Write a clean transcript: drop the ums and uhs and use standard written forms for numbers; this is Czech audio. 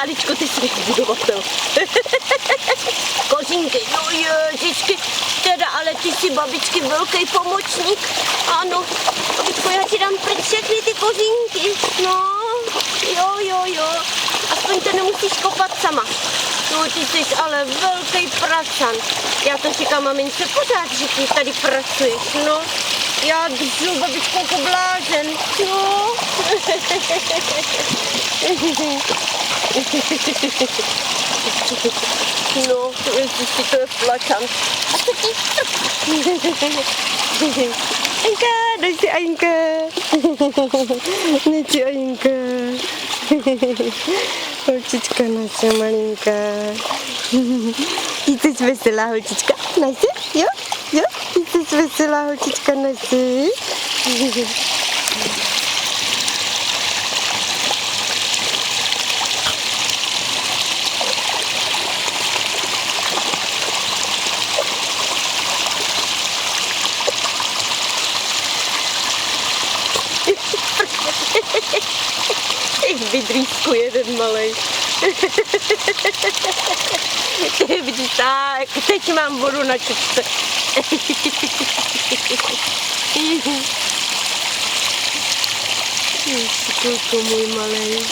Maličko, ty jsi budovatel. Kozinky, no ježišky, teda, ale ty jsi babičky velký pomocník. Ano, babičko, já ti dám pryč všechny ty kozinky. No, jo. Aspoň to nemusíš kopat sama. No, ty jsi ale velký pracan. Já to říkám mamince pořád, že ty tady pracuješ, no. Já držu babičku jako blázen, no. No, ježišky, to je plačan. A co ty? Ajinka, dej si Ajinka. Neči Ajinka. Holčička naše malinká. Ty jsi veselá holčička naše? Jo? Ty jsi veselá holčička naše? Vydrýsku jeden malej. Vidíš, tak, teď mám vodu na čepce. Ježiško, můj malej.